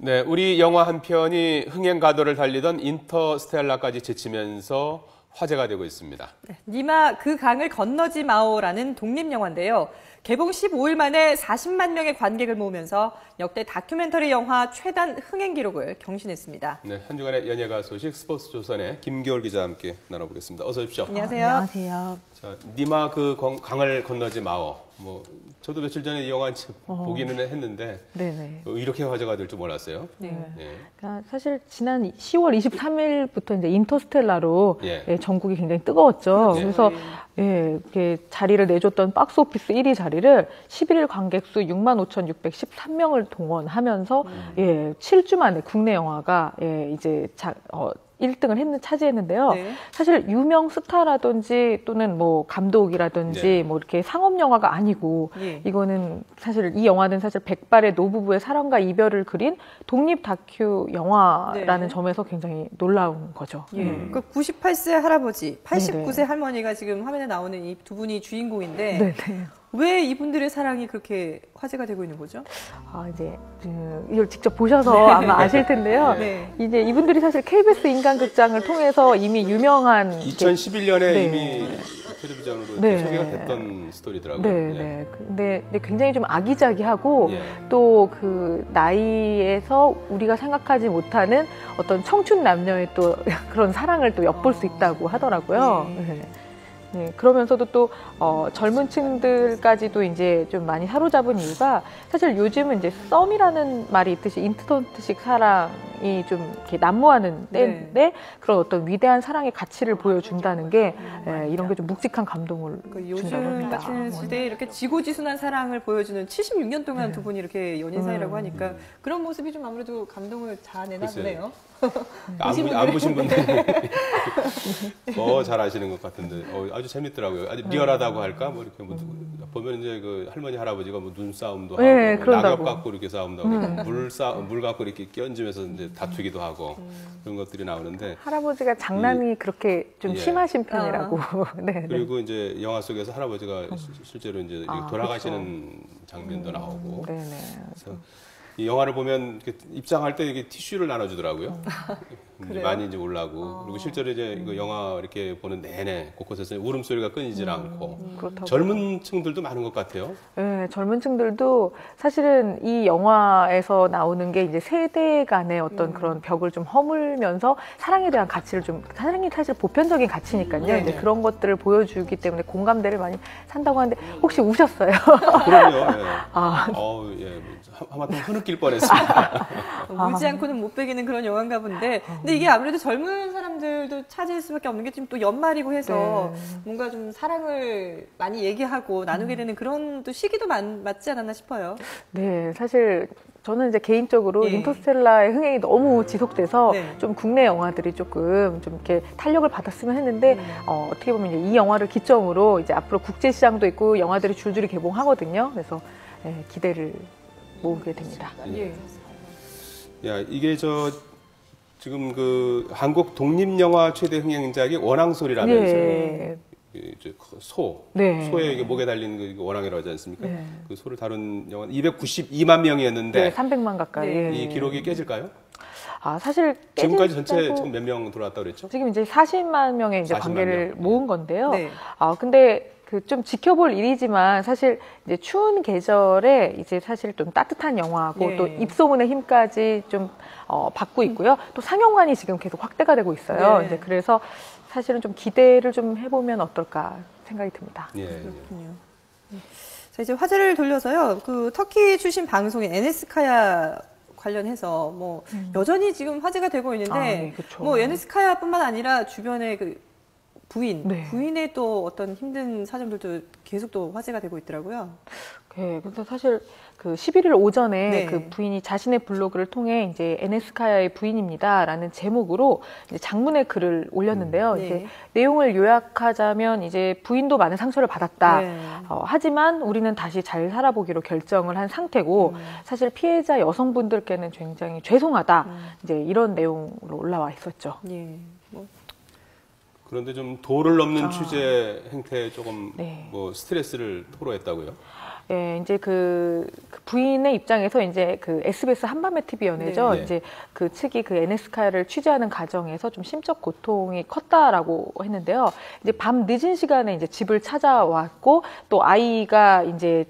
네, 우리 영화 한 편이 흥행 가도를 달리던 인터스텔라까지 제치면서 화제가 되고 있습니다. 네, 니마 그 강을 건너지 마오라는 독립영화인데요. 개봉 15일 만에 40만 명의 관객을 모으면서 역대 다큐멘터리 영화 최단 흥행 기록을 경신했습니다. 네, 한 주간의 연예가 소식 스포츠 조선의 김겨울 기자와 함께 나눠보겠습니다. 어서 오십시오. 안녕하세요. 안녕하세요. 자, 니마 그 강을 건너지 마오. 저도 며칠 전에 이 영화 보기는 했는데 네네. 이렇게 화제가 될 줄 몰랐어요. 네. 네. 그러니까 사실 지난 10월 23일부터 이제 인터스텔라로 예. 전국이 굉장히 뜨거웠죠. 네. 그래서 이렇게 자리를 내줬던 박스오피스 1위 자리를 11일 관객수 65,613명을 동원하면서 7주 만에 국내 영화가 이제 1등을 차지했는데요. 네. 사실 유명 스타라든지 또는 뭐 감독이라든지 네. 뭐 이렇게 상업 영화가 아니고 이거는 사실 이 영화는 사실 백발의 노부부의 사랑과 이별을 그린 독립 다큐 영화라는 점에서 굉장히 놀라운 거죠. 그 98세 할아버지, 89세 할머니가 지금 화면에 나오는 이 두 분이 주인공인데 네네. 왜 이분들의 사랑이 그렇게 화제가 되고 있는 거죠? 이제 이걸 직접 보셔서 아마 아실 텐데요. 네. 이제 이분들이 사실 KBS 인간극장을 통해서 이미 유명한 2011년에 이미 텔레비전으로 소개가 됐던 스토리더라고요. 네. 근데 굉장히 좀 아기자기하고 예. 또 그 나이에서 우리가 생각하지 못하는 어떤 청춘 남녀의 또 그런 사랑을 또 엿볼 수 있다고 하더라고요. 네, 그러면서도 또 젊은 층들까지도 이제 좀 많이 사로잡은 이유가 사실 요즘은 이제 썸이라는 말이 있듯이 인스턴트식 사랑이 좀 이렇게 난무하는 때인데 그런 어떤 위대한 사랑의 가치를 보여준다는 게 이런 게 좀 묵직한 감동을 준다고 합니다. 요즘 같은 시대에 이렇게 지고지순한 사랑을 보여주는 76년 동안 두 분이 이렇게 연인 사이라고 하니까 그런 모습이 좀 아무래도 감동을 자아내나 보네요. 안 보신 분들이 더 잘 아시는 것 같은데 아주 재밌더라고요. 아주 리얼하다고 할까? 뭐 이렇게 보면 이제 그 할머니 할아버지가 뭐 눈싸움도 하고 낙엽 갖고 이렇게 싸움도 하고 물 갖고 이렇게 끼얹으면서 이제 다투기도 하고 그런 것들이 나오는데 할아버지가 장난이 그렇게 좀 심하신 편이라고. 그리고 이제 영화 속에서 할아버지가 실제로 이제 돌아가시는 장면도 나오고. 그래서 이 영화를 보면 입장할 때 이게 티슈를 나눠주더라고요. 많이 이제 올라고 그리고 실제로 이제 이거 영화 이렇게 보는 내내 곳곳에서 울음소리가 끊이질 않고 젊은 층들도 많은 것 같아요. 네, 젊은 층들도 사실은 이 영화에서 나오는 게 이제 세대 간의 어떤 그런 벽을 좀 허물면서 사랑에 대한 가치를 사랑이 사실 보편적인 가치니까요. 이제 그런 것들을 보여주기 때문에 공감대를 많이 산다고 하는데 혹시 우셨어요? 그럼요. 하마터면 흐느낄 뻔했습니다. 울지 않고는 못 베기는 그런 영화인가 본데 근데 이게 아무래도 젊은 사람들도 찾을 수밖에 없는 게 지금 또 연말이고 해서 뭔가 좀 사랑을 많이 얘기하고 나누게 되는 그런 또 시기도 맞지 않았나 싶어요. 네, 사실 저는 이제 개인적으로 인터스텔라의 흥행이 너무 지속돼서 좀 국내 영화들이 조금 좀 이렇게 탄력을 받았으면 했는데 어떻게 보면 이제 이 영화를 기점으로 이제 앞으로 국제 시장도 있고 영화들이 줄줄이 개봉하거든요. 그래서 기대를 모으게 됩니다. 이게 지금 그 한국 독립영화 최대 흥행작이 원앙소리라면서요. 소에 이게 목에 달린 그 원앙이라고 하지 않습니까? 그 소를 다룬 영화 292만 명이었는데 300만 가까이. 이 기록이 깨질까요? 사실 지금까지 전체 지금 몇 명 들어왔다고 그랬죠? 지금 이제 40만 명의 이제 40만 관계를 명. 모은 건데요. 근데 좀 지켜볼 일이지만 사실 이제 추운 계절에 이제 사실 좀 따뜻한 영화고 또 입소문의 힘까지 좀 받고 있고요. 또 상영관이 지금 계속 확대가 되고 있어요. 이제 그래서 사실은 좀 기대를 좀 해보면 어떨까 생각이 듭니다. 그렇군요. 자, 이제 화제를 돌려서요. 그 터키 출신 방송인 에네스카야 관련해서 뭐 여전히 지금 화제가 되고 있는데 뭐 에네스카야뿐만 아니라 주변에 그 부인의 또 어떤 힘든 사정들도 계속 또 화제가 되고 있더라고요. 그래서 사실 그 11일 오전에 그 부인이 자신의 블로그를 통해 이제 에네스카야의 부인입니다라는 제목으로 이제 장문의 글을 올렸는데요. 이제 내용을 요약하자면 이제 부인도 많은 상처를 받았다. 하지만 우리는 다시 잘 살아보기로 결정을 한 상태고 사실 피해자 여성분들께는 굉장히 죄송하다. 이제 이런 내용으로 올라와 있었죠. 그런데 좀 도를 넘는 취재 행태에 조금 뭐 스트레스를 토로했다고요? 예, 이제 그 부인의 입장에서 이제 그 SBS 한밤의 TV 연애죠. 네. 이제 그 측이 그 NS카야를 취재하는 과정에서 좀 심적 고통이 컸다라고 했는데요. 이제 밤 늦은 시간에 이제 집을 찾아왔고 또 아이가 이제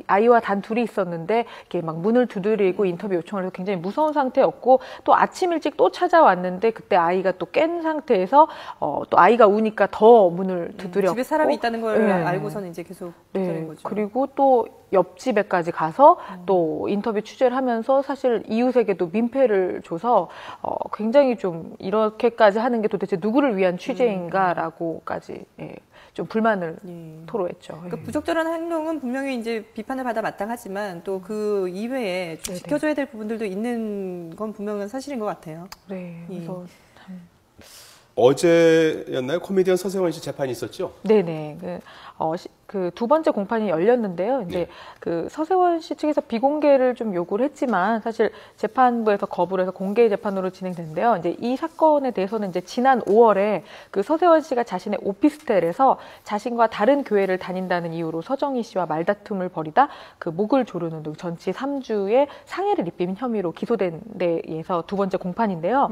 아이와 단 둘이 있었는데 이렇게 막 문을 두드리고 인터뷰 요청을 해서 굉장히 무서운 상태였고 또 아침 일찍 또 찾아왔는데 그때 아이가 또 깬 상태에서 또 아이가 우니까 더 문을 두드렸고 집에 사람이 있다는 걸 알고서는 이제 계속 그런 거죠. 그리고 또 옆집에까지 가서 또 인터뷰 취재를 하면서 사실 이웃에게도 민폐를 줘서 굉장히 좀 이렇게까지 하는 게 도대체 누구를 위한 취재인가라고까지 좀 불만을 토로했죠. 그러니까 부적절한 행동은 분명히 이제 비판을 받아 마땅하지만 또 그 이외에 좀 지켜줘야 될 부분들도 있는 건 분명한 사실인 것 같아요. 네. 그래서 참. 어제였나요? 코미디언 서세원 씨 재판이 있었죠? 네네. 그 두 번째 공판이 열렸는데요. 이제 그 서세원 씨 측에서 비공개를 좀 요구를 했지만 사실 재판부에서 거부를 해서 공개 재판으로 진행됐는데요. 이제 이 사건에 대해서는 이제 지난 5월에 그 서세원 씨가 자신의 오피스텔에서 자신과 다른 교회를 다닌다는 이유로 서정희 씨와 말다툼을 벌이다 그 목을 조르는 등 전치 3주의 상해를 입힌 혐의로 기소된 데에서 두 번째 공판인데요.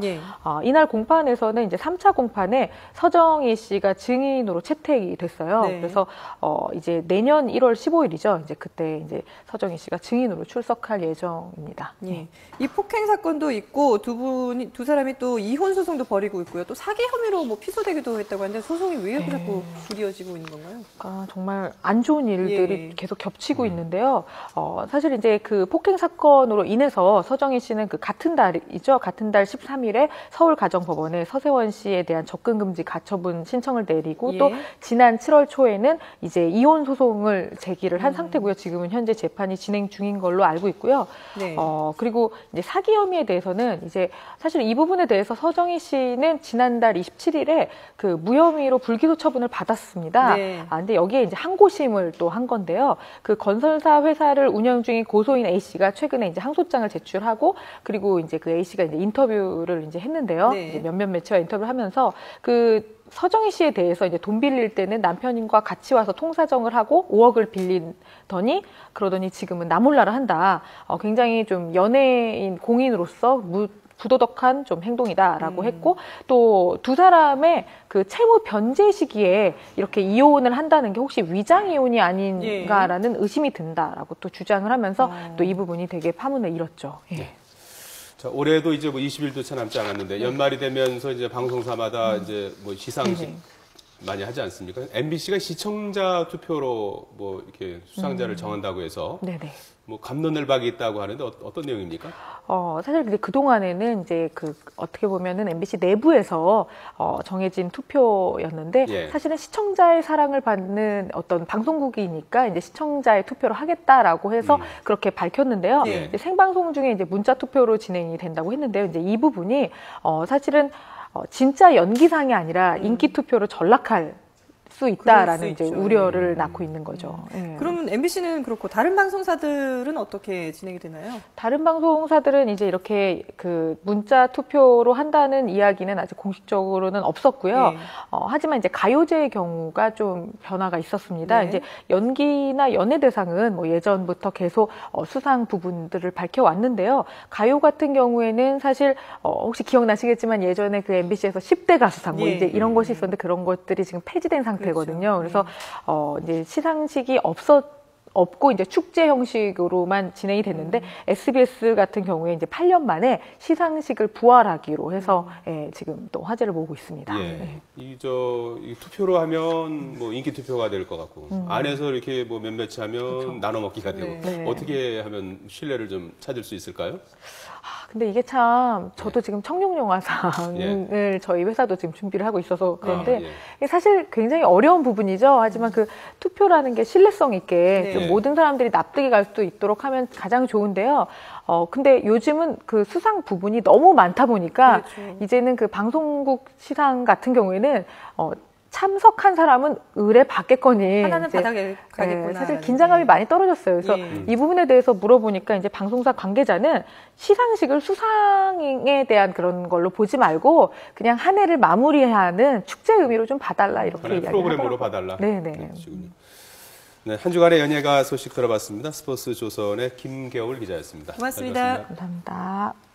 이날 공판에서는 이제 3차 공판에 서정희 씨가 증인으로 채택이 됐어요. 그래서 이제 내년 1월 15일이죠. 이제 그때 이제 서정희 씨가 증인으로 출석할 예정입니다. 이 폭행 사건도 있고 두 사람이 또 이혼 소송도 벌이고 있고요. 또 사기 혐의로 뭐 피소되기도 했다고 하는데 소송이 왜 이렇게 자꾸 불이어지고 있는 건가요? 정말 안 좋은 일들이 계속 겹치고 있는데요. 사실 이제 그 폭행 사건으로 인해서 서정희 씨는 그 같은 달이죠. 같은 달 13일에 서울가정법원에 서세원 씨에 대한 접근금지 가처분 신청을 내리고 또 지난 7월 초에는 이제 이혼 소송을 제기를 한 상태고요. 지금은 현재 재판이 진행 중인 걸로 알고 있고요. 그리고 이제 사기 혐의에 대해서는 이제 사실 이 부분에 대해서 서정희 씨는 지난달 27일에 그 무혐의로 불기소 처분을 받았습니다. 근데 여기에 이제 항고심을 또 한 건데요. 그 건설사 회사를 운영 중인 고소인 A 씨가 최근에 이제 항소장을 제출하고 그리고 이제 그 A 씨가 이제 인터뷰를 이제 했는데요. 이제 몇몇 매체와 인터뷰를 하면서 그 서정희 씨에 대해서 이제 돈 빌릴 때는 남편인과 같이 와서 통사정을 하고 5억을 빌리더니 그러더니 지금은 나 몰라라 한다. 굉장히 좀 연예인 공인으로서 부도덕한 좀 행동이다라고 했고 또 두 사람의 그 채무 변제 시기에 이렇게 이혼을 한다는 게 혹시 위장 이혼이 아닌가라는 의심이 든다라고 또 주장을 하면서 또 이 부분이 되게 파문을 일었죠. 자, 올해도 이제 뭐 20일도 채 남지 않았는데 연말이 되면서 이제 방송사마다 이제 뭐 시상식 많이 하지 않습니까? MBC가 시청자 투표로 뭐 이렇게 수상자를 정한다고 해서 뭐 갑론을박이 있다고 하는데 어떤 내용입니까? 사실 근데 그동안에는 이제 그 어떻게 보면은 MBC 내부에서 정해진 투표였는데 사실은 시청자의 사랑을 받는 어떤 방송국이니까 이제 시청자의 투표를 하겠다라고 해서 그렇게 밝혔는데요. 이제 생방송 중에 이제 문자 투표로 진행이 된다고 했는데요. 이제 이 부분이 사실은 진짜 연기상이 아니라 인기 투표로 전락할 수 있다라는 이제 우려를 낳고 있는 거죠. 그러면 MBC는 그렇고 다른 방송사들은 어떻게 진행이 되나요? 다른 방송사들은 이제 이렇게 그 문자 투표로 한다는 이야기는 아직 공식적으로는 없었고요. 하지만 이제 가요제의 경우가 좀 변화가 있었습니다. 이제 연기나 연예대상은 뭐 예전부터 계속 수상 부분들을 밝혀왔는데요. 가요 같은 경우에는 사실 혹시 기억나시겠지만 예전에 그 MBC에서 10대 가수상 뭐 이제 이런 것이 있었는데 그런 것들이 지금 폐지된 상태거든요. 그래서 이제 시상식이 없고 이제 축제 형식으로만 진행이 됐는데 SBS 같은 경우에 이제 8년 만에 시상식을 부활하기로 해서 지금 또 화제를 모으고 있습니다. 이 투표로 하면 뭐 인기 투표가 될 것 같고 안에서 이렇게 뭐 몇몇이 하면 나눠 먹기가 되고 어떻게 하면 신뢰를 좀 찾을 수 있을까요? 근데 이게 참 저도 지금 청룡영화상을 저희 회사도 지금 준비를 하고 있어서 그런데 사실 굉장히 어려운 부분이죠. 하지만 그 투표라는 게 신뢰성 있게 좀 모든 사람들이 납득이 갈 수 있도록 하면 가장 좋은데요. 근데 요즘은 그 수상 부분이 너무 많다 보니까 이제는 그 방송국 시상 같은 경우에는 참석한 사람은 의뢰 받겠거니 하나는 바닥에 가겠구나. 사실 긴장감이 많이 떨어졌어요. 그래서 이 부분에 대해서 물어보니까 이제 방송사 관계자는 시상식을 수상에 대한 그런 걸로 보지 말고 그냥 한 해를 마무리하는 축제 의미로 좀 봐달라 이렇게 이야기하더라고요. 프로그램으로 봐달라. 네네. 네, 한 주간의 연예가 소식 들어봤습니다. 스포츠 조선의 김겨울 기자였습니다. 고맙습니다. 감사합니다.